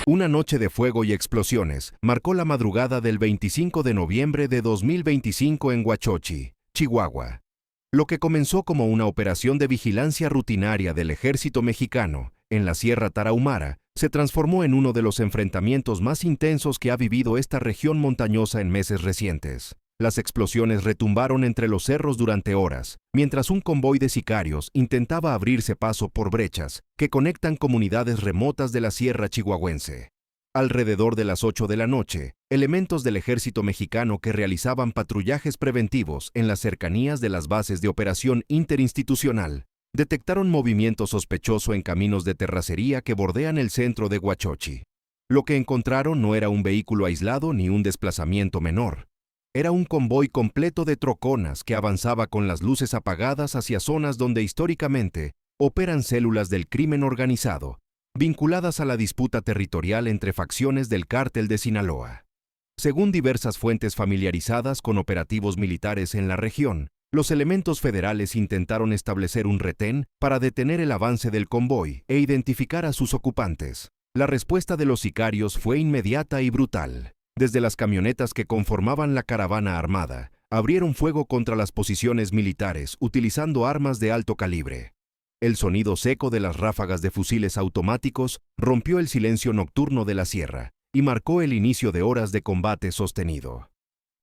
Una noche de fuego y explosiones marcó la madrugada del 25 de noviembre de 2025 en Huachochi, Chihuahua. Lo que comenzó como una operación de vigilancia rutinaria del ejército mexicano en la Sierra Tarahumara se transformó en uno de los enfrentamientos más intensos que ha vivido esta región montañosa en meses recientes. Las explosiones retumbaron entre los cerros durante horas, mientras un convoy de sicarios intentaba abrirse paso por brechas que conectan comunidades remotas de la sierra chihuahuense. Alrededor de las 8 de la noche, elementos del ejército mexicano que realizaban patrullajes preventivos en las cercanías de las bases de operación interinstitucional detectaron movimiento sospechoso en caminos de terracería que bordean el centro de Huachochi. Lo que encontraron no era un vehículo aislado ni un desplazamiento menor. Era un convoy completo de troconas que avanzaba con las luces apagadas hacia zonas donde históricamente operan células del crimen organizado, vinculadas a la disputa territorial entre facciones del cártel de Sinaloa. Según diversas fuentes familiarizadas con operativos militares en la región, los elementos federales intentaron establecer un retén para detener el avance del convoy e identificar a sus ocupantes. La respuesta de los sicarios fue inmediata y brutal. Desde las camionetas que conformaban la caravana armada, abrieron fuego contra las posiciones militares utilizando armas de alto calibre. El sonido seco de las ráfagas de fusiles automáticos rompió el silencio nocturno de la sierra y marcó el inicio de horas de combate sostenido.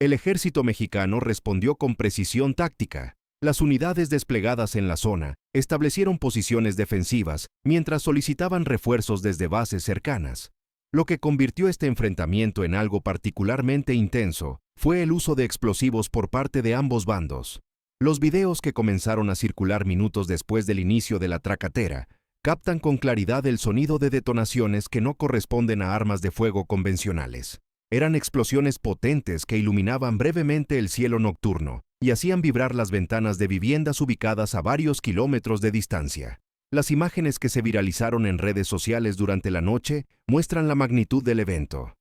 El ejército mexicano respondió con precisión táctica. Las unidades desplegadas en la zona establecieron posiciones defensivas mientras solicitaban refuerzos desde bases cercanas. Lo que convirtió este enfrentamiento en algo particularmente intenso fue el uso de explosivos por parte de ambos bandos. Los videos que comenzaron a circular minutos después del inicio de la tracatera captan con claridad el sonido de detonaciones que no corresponden a armas de fuego convencionales. Eran explosiones potentes que iluminaban brevemente el cielo nocturno y hacían vibrar las ventanas de viviendas ubicadas a varios kilómetros de distancia. Las imágenes que se viralizaron en redes sociales durante la noche muestran la magnitud del evento.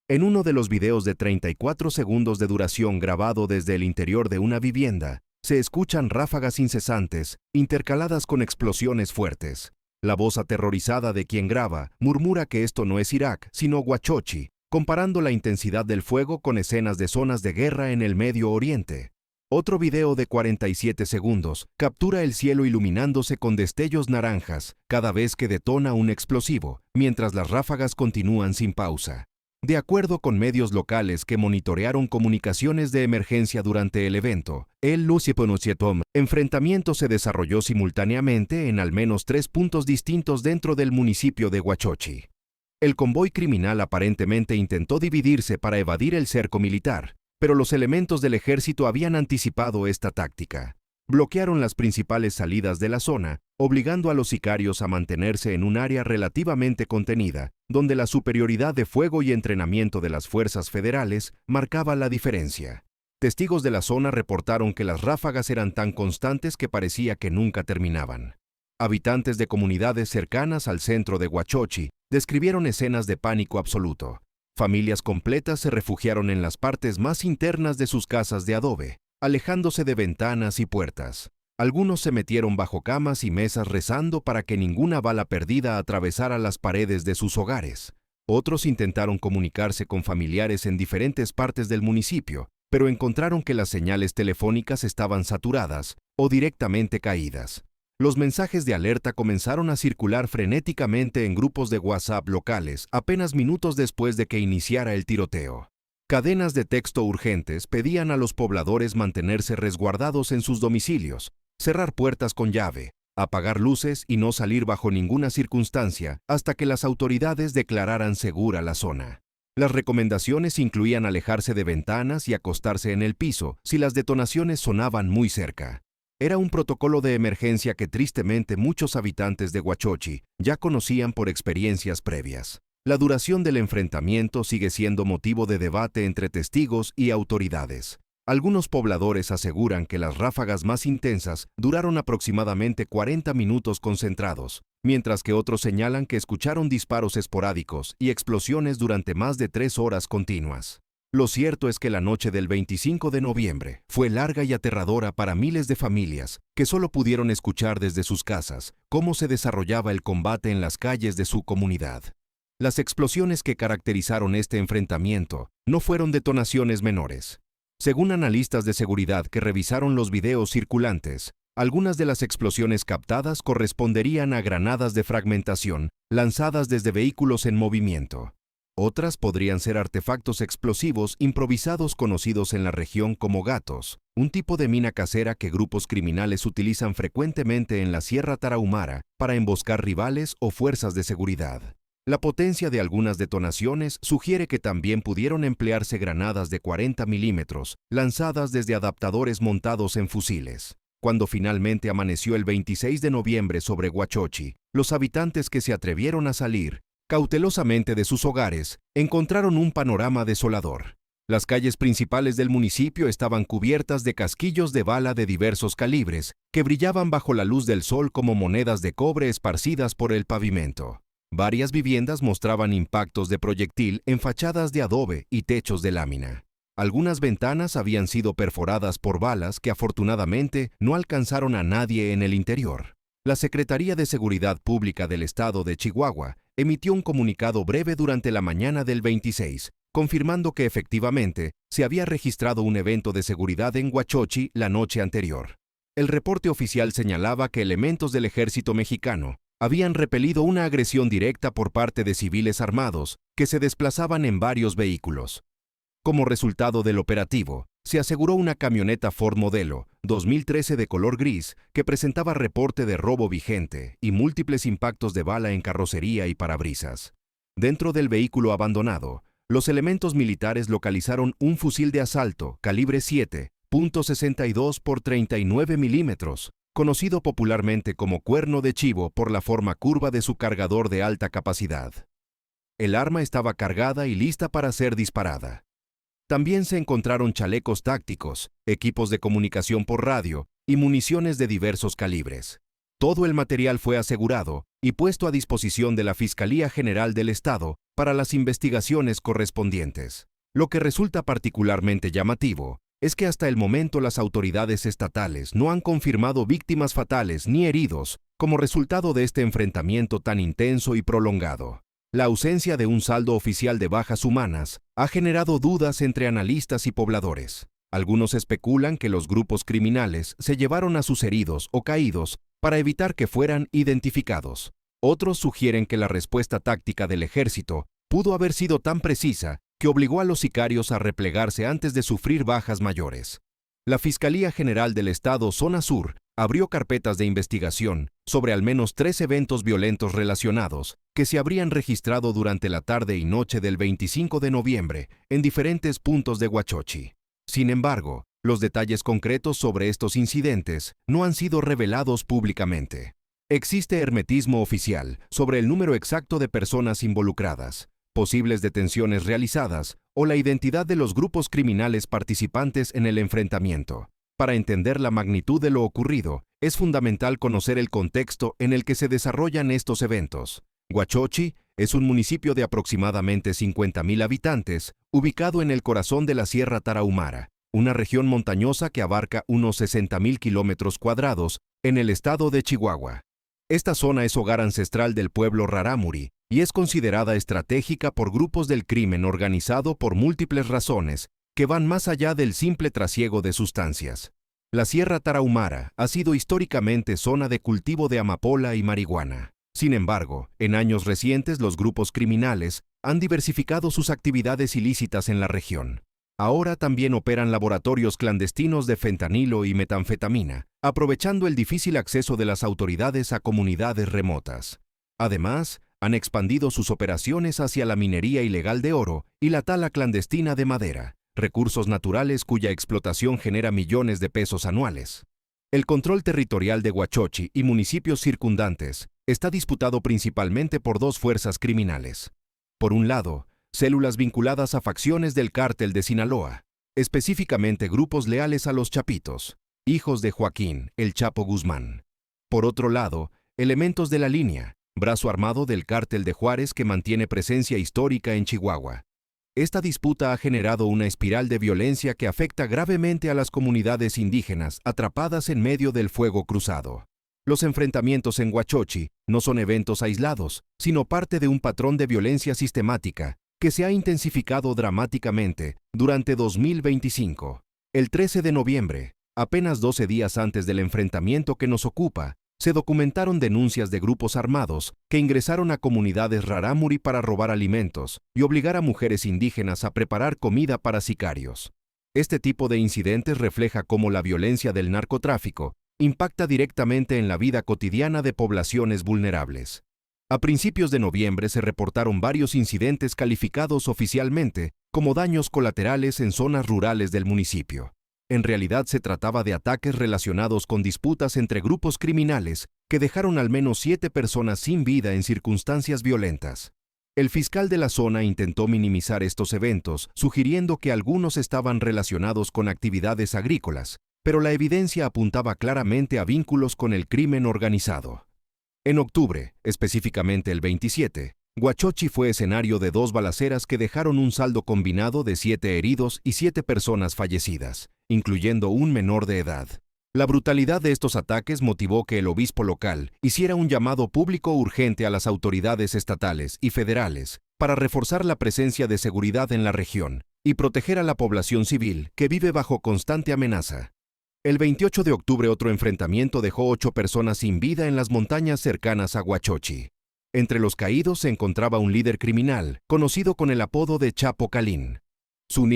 En uno de los videos de 34 segundos de duración grabado desde el interior de una vivienda, se escuchan ráfagas incesantes, intercaladas con explosiones fuertes. La voz aterrorizada de quien graba murmura que esto no es Irak, sino Huachochi, comparando la intensidad del fuego con escenas de zonas de guerra en el Medio Oriente. Otro video de 47 segundos captura el cielo iluminándose con destellos naranjas cada vez que detona un explosivo, mientras las ráfagas continúan sin pausa. De acuerdo con medios locales que monitorearon comunicaciones de emergencia durante el evento, el enfrentamiento se desarrolló simultáneamente en al menos 3 puntos distintos dentro del municipio de Huachochi. El convoy criminal aparentemente intentó dividirse para evadir el cerco militar, pero los elementos del ejército habían anticipado esta táctica. Bloquearon las principales salidas de la zona, obligando a los sicarios a mantenerse en un área relativamente contenida, donde la superioridad de fuego y entrenamiento de las fuerzas federales marcaba la diferencia. Testigos de la zona reportaron que las ráfagas eran tan constantes que parecía que nunca terminaban. Habitantes de comunidades cercanas al centro de Huachochi describieron escenas de pánico absoluto. Familias completas se refugiaron en las partes más internas de sus casas de adobe, alejándose de ventanas y puertas. Algunos se metieron bajo camas y mesas rezando para que ninguna bala perdida atravesara las paredes de sus hogares. Otros intentaron comunicarse con familiares en diferentes partes del municipio, pero encontraron que las señales telefónicas estaban saturadas o directamente caídas. Los mensajes de alerta comenzaron a circular frenéticamente en grupos de WhatsApp locales apenas minutos después de que iniciara el tiroteo. Cadenas de texto urgentes pedían a los pobladores mantenerse resguardados en sus domicilios, cerrar puertas con llave, apagar luces y no salir bajo ninguna circunstancia hasta que las autoridades declararan segura la zona. Las recomendaciones incluían alejarse de ventanas y acostarse en el piso si las detonaciones sonaban muy cerca. Era un protocolo de emergencia que tristemente muchos habitantes de Huachochi ya conocían por experiencias previas. La duración del enfrentamiento sigue siendo motivo de debate entre testigos y autoridades. Algunos pobladores aseguran que las ráfagas más intensas duraron aproximadamente 40 minutos concentrados, mientras que otros señalan que escucharon disparos esporádicos y explosiones durante más de 3 horas continuas. Lo cierto es que la noche del 25 de noviembre fue larga y aterradora para miles de familias que solo pudieron escuchar desde sus casas cómo se desarrollaba el combate en las calles de su comunidad. Las explosiones que caracterizaron este enfrentamiento no fueron detonaciones menores. Según analistas de seguridad que revisaron los videos circulantes, algunas de las explosiones captadas corresponderían a granadas de fragmentación lanzadas desde vehículos en movimiento. Otras podrían ser artefactos explosivos improvisados conocidos en la región como gatos, un tipo de mina casera que grupos criminales utilizan frecuentemente en la Sierra Tarahumara para emboscar rivales o fuerzas de seguridad. La potencia de algunas detonaciones sugiere que también pudieron emplearse granadas de 40 milímetros lanzadas desde adaptadores montados en fusiles. Cuando finalmente amaneció el 26 de noviembre sobre Huachochi, los habitantes que se atrevieron a salir cautelosamente de sus hogares encontraron un panorama desolador. Las calles principales del municipio estaban cubiertas de casquillos de bala de diversos calibres que brillaban bajo la luz del sol como monedas de cobre esparcidas por el pavimento. Varias viviendas mostraban impactos de proyectil en fachadas de adobe y techos de lámina. Algunas ventanas habían sido perforadas por balas que afortunadamente no alcanzaron a nadie en el interior. La Secretaría de Seguridad Pública del Estado de Chihuahua emitió un comunicado breve durante la mañana del 26, confirmando que efectivamente se había registrado un evento de seguridad en Huachochi la noche anterior. El reporte oficial señalaba que elementos del ejército mexicano habían repelido una agresión directa por parte de civiles armados que se desplazaban en varios vehículos. Como resultado del operativo, se aseguró una camioneta Ford modelo 2013 de color gris que presentaba reporte de robo vigente y múltiples impactos de bala en carrocería y parabrisas. Dentro del vehículo abandonado, los elementos militares localizaron un fusil de asalto calibre 7.62 por 39 milímetros, conocido popularmente como cuerno de chivo por la forma curva de su cargador de alta capacidad. El arma estaba cargada y lista para ser disparada. También se encontraron chalecos tácticos, equipos de comunicación por radio y municiones de diversos calibres. Todo el material fue asegurado y puesto a disposición de la Fiscalía General del Estado para las investigaciones correspondientes. Lo que resulta particularmente llamativo es que hasta el momento las autoridades estatales no han confirmado víctimas fatales ni heridos como resultado de este enfrentamiento tan intenso y prolongado. La ausencia de un saldo oficial de bajas humanas ha generado dudas entre analistas y pobladores. Algunos especulan que los grupos criminales se llevaron a sus heridos o caídos para evitar que fueran identificados. Otros sugieren que la respuesta táctica del ejército pudo haber sido tan precisa que obligó a los sicarios a replegarse antes de sufrir bajas mayores. La Fiscalía General del Estado Zona Sur abrió carpetas de investigación sobre al menos 3 eventos violentos relacionados que se habrían registrado durante la tarde y noche del 25 de noviembre en diferentes puntos de Huachochi. Sin embargo, los detalles concretos sobre estos incidentes no han sido revelados públicamente. Existe hermetismo oficial sobre el número exacto de personas involucradas, posibles detenciones realizadas o la identidad de los grupos criminales participantes en el enfrentamiento. Para entender la magnitud de lo ocurrido, es fundamental conocer el contexto en el que se desarrollan estos eventos. Huachochi es un municipio de aproximadamente 50,000 habitantes, ubicado en el corazón de la Sierra Tarahumara, una región montañosa que abarca unos 60,000 kilómetros cuadrados en el estado de Chihuahua. Esta zona es hogar ancestral del pueblo rarámuri y es considerada estratégica por grupos del crimen organizado por múltiples razones que van más allá del simple trasiego de sustancias. La Sierra Tarahumara ha sido históricamente zona de cultivo de amapola y marihuana. Sin embargo, en años recientes los grupos criminales han diversificado sus actividades ilícitas en la región. Ahora también operan laboratorios clandestinos de fentanilo y metanfetamina, aprovechando el difícil acceso de las autoridades a comunidades remotas. Además, han expandido sus operaciones hacia la minería ilegal de oro y la tala clandestina de madera, recursos naturales cuya explotación genera millones de pesos anuales. El control territorial de Huachochi y municipios circundantes está disputado principalmente por dos fuerzas criminales. Por un lado, células vinculadas a facciones del cártel de Sinaloa, específicamente grupos leales a los Chapitos, hijos de Joaquín, el Chapo Guzmán. Por otro lado, elementos de la línea, brazo armado del cártel de Juárez que mantiene presencia histórica en Chihuahua. Esta disputa ha generado una espiral de violencia que afecta gravemente a las comunidades indígenas atrapadas en medio del fuego cruzado. Los enfrentamientos en Huachochi no son eventos aislados, sino parte de un patrón de violencia sistemática que se ha intensificado dramáticamente durante 2025. El 13 de noviembre, apenas 12 días antes del enfrentamiento que nos ocupa, se documentaron denuncias de grupos armados que ingresaron a comunidades rarámuri para robar alimentos y obligar a mujeres indígenas a preparar comida para sicarios. Este tipo de incidentes refleja cómo la violencia del narcotráfico impacta directamente en la vida cotidiana de poblaciones vulnerables. A principios de noviembre se reportaron varios incidentes calificados oficialmente como daños colaterales en zonas rurales del municipio. En realidad se trataba de ataques relacionados con disputas entre grupos criminales que dejaron al menos 7 personas sin vida en circunstancias violentas. El fiscal de la zona intentó minimizar estos eventos, sugiriendo que algunos estaban relacionados con actividades agrícolas, pero la evidencia apuntaba claramente a vínculos con el crimen organizado. En octubre, específicamente el 27, Huachochi fue escenario de 2 balaceras que dejaron un saldo combinado de 7 heridos y 7 personas fallecidas, incluyendo un menor de edad. La brutalidad de estos ataques motivó que el obispo local hiciera un llamado público urgente a las autoridades estatales y federales para reforzar la presencia de seguridad en la región y proteger a la población civil que vive bajo constante amenaza. El 28 de octubre otro enfrentamiento dejó 8 personas sin vida en las montañas cercanas a Huachochi. Entre los caídos se encontraba un líder criminal, conocido con el apodo de Chapo Calín. Su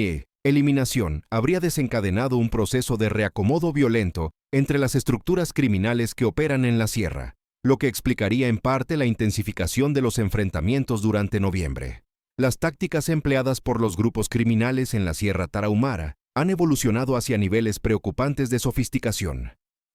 eliminación habría desencadenado un proceso de reacomodo violento entre las estructuras criminales que operan en la sierra, lo que explicaría en parte la intensificación de los enfrentamientos durante noviembre. Las tácticas empleadas por los grupos criminales en la Sierra Tarahumara han evolucionado hacia niveles preocupantes de sofisticación.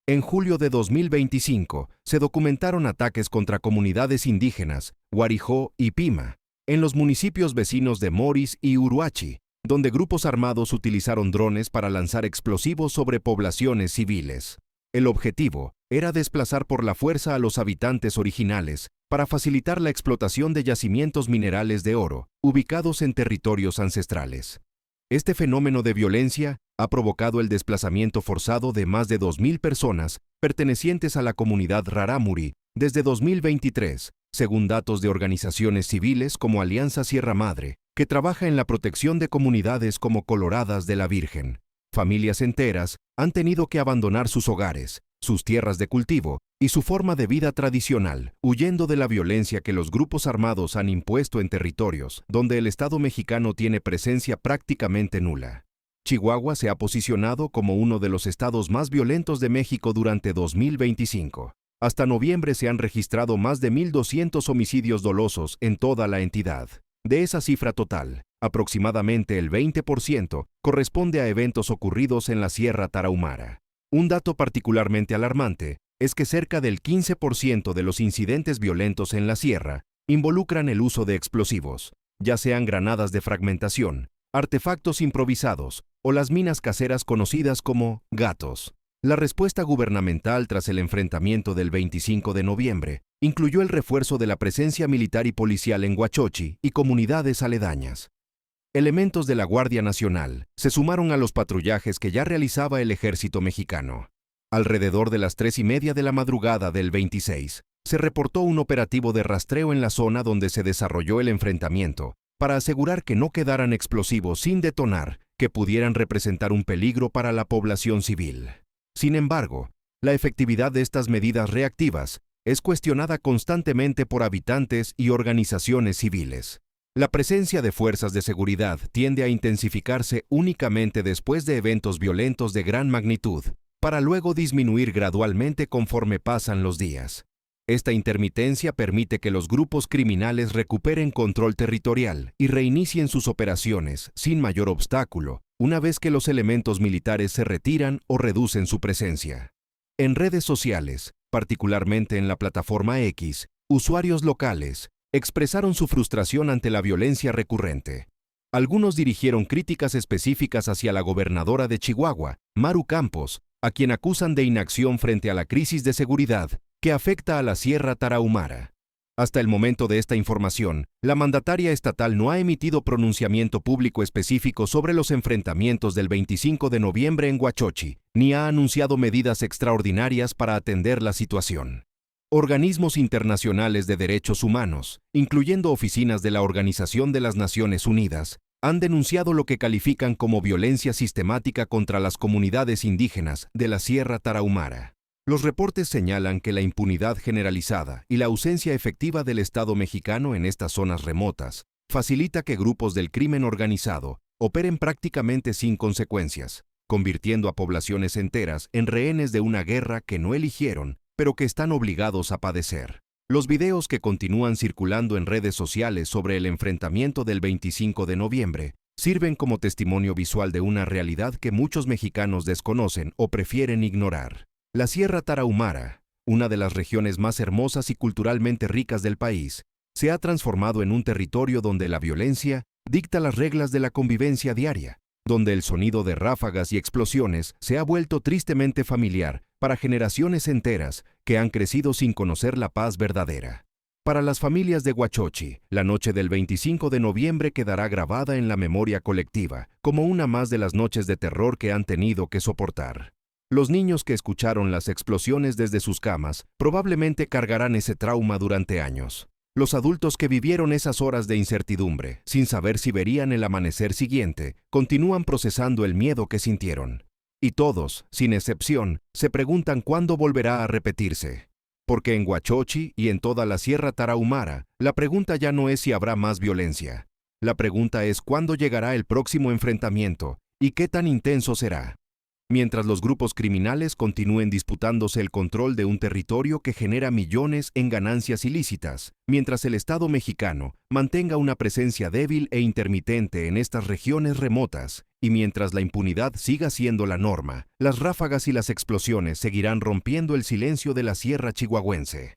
En julio de 2025, se documentaron ataques contra comunidades indígenas, Guarijó y Pima, en los municipios vecinos de Moris y Uruachi, donde grupos armados utilizaron drones para lanzar explosivos sobre poblaciones civiles. El objetivo era desplazar por la fuerza a los habitantes originales para facilitar la explotación de yacimientos minerales de oro, ubicados en territorios ancestrales. Este fenómeno de violencia ha provocado el desplazamiento forzado de más de 2.000 personas pertenecientes a la comunidad rarámuri desde 2023, según datos de organizaciones civiles como Alianza Sierra Madre, que trabaja en la protección de comunidades como Coloradas de la Virgen. Familias enteras han tenido que abandonar sus hogares, sus tierras de cultivo y su forma de vida tradicional, huyendo de la violencia que los grupos armados han impuesto en territorios donde el Estado mexicano tiene presencia prácticamente nula. Chihuahua se ha posicionado como uno de los estados más violentos de México durante 2025. Hasta noviembre se han registrado más de 1.200 homicidios dolosos en toda la entidad. De esa cifra total, aproximadamente el 20% corresponde a eventos ocurridos en la Sierra Tarahumara. Un dato particularmente alarmante es que cerca del 15% de los incidentes violentos en la sierra involucran el uso de explosivos, ya sean granadas de fragmentación, artefactos improvisados o las minas caseras conocidas como gatos. La respuesta gubernamental tras el enfrentamiento del 25 de noviembre incluyó el refuerzo de la presencia militar y policial en Huachochi y comunidades aledañas. Elementos de la Guardia Nacional se sumaron a los patrullajes que ya realizaba el ejército mexicano. Alrededor de las 3:30 de la madrugada del 26, se reportó un operativo de rastreo en la zona donde se desarrolló el enfrentamiento, para asegurar que no quedaran explosivos sin detonar que pudieran representar un peligro para la población civil. Sin embargo, la efectividad de estas medidas reactivas es cuestionada constantemente por habitantes y organizaciones civiles. La presencia de fuerzas de seguridad tiende a intensificarse únicamente después de eventos violentos de gran magnitud, para luego disminuir gradualmente conforme pasan los días. Esta intermitencia permite que los grupos criminales recuperen control territorial y reinicien sus operaciones sin mayor obstáculo, una vez que los elementos militares se retiran o reducen su presencia. En redes sociales, particularmente en la plataforma X, usuarios locales expresaron su frustración ante la violencia recurrente. Algunos dirigieron críticas específicas hacia la gobernadora de Chihuahua, Maru Campos, a quien acusan de inacción frente a la crisis de seguridad que afecta a la Sierra Tarahumara. Hasta el momento de esta información, la mandataria estatal no ha emitido pronunciamiento público específico sobre los enfrentamientos del 25 de noviembre en Huachochi, ni ha anunciado medidas extraordinarias para atender la situación. Organismos internacionales de derechos humanos, incluyendo oficinas de la Organización de las Naciones Unidas, han denunciado lo que califican como violencia sistemática contra las comunidades indígenas de la Sierra Tarahumara. Los reportes señalan que la impunidad generalizada y la ausencia efectiva del Estado mexicano en estas zonas remotas facilita que grupos del crimen organizado operen prácticamente sin consecuencias, convirtiendo a poblaciones enteras en rehenes de una guerra que no eligieron, pero que están obligados a padecer. Los videos que continúan circulando en redes sociales sobre el enfrentamiento del 25 de noviembre sirven como testimonio visual de una realidad que muchos mexicanos desconocen o prefieren ignorar. La Sierra Tarahumara, una de las regiones más hermosas y culturalmente ricas del país, se ha transformado en un territorio donde la violencia dicta las reglas de la convivencia diaria, donde el sonido de ráfagas y explosiones se ha vuelto tristemente familiar para generaciones enteras que han crecido sin conocer la paz verdadera. Para las familias de Huachochi, la noche del 25 de noviembre quedará grabada en la memoria colectiva como una más de las noches de terror que han tenido que soportar. Los niños que escucharon las explosiones desde sus camas probablemente cargarán ese trauma durante años. Los adultos que vivieron esas horas de incertidumbre, sin saber si verían el amanecer siguiente, continúan procesando el miedo que sintieron. Y todos, sin excepción, se preguntan cuándo volverá a repetirse. Porque en Huachochi y en toda la Sierra Tarahumara, la pregunta ya no es si habrá más violencia. La pregunta es cuándo llegará el próximo enfrentamiento y qué tan intenso será. Mientras los grupos criminales continúen disputándose el control de un territorio que genera millones en ganancias ilícitas, mientras el Estado mexicano mantenga una presencia débil e intermitente en estas regiones remotas, y mientras la impunidad siga siendo la norma, las ráfagas y las explosiones seguirán rompiendo el silencio de la Sierra Chihuahuense.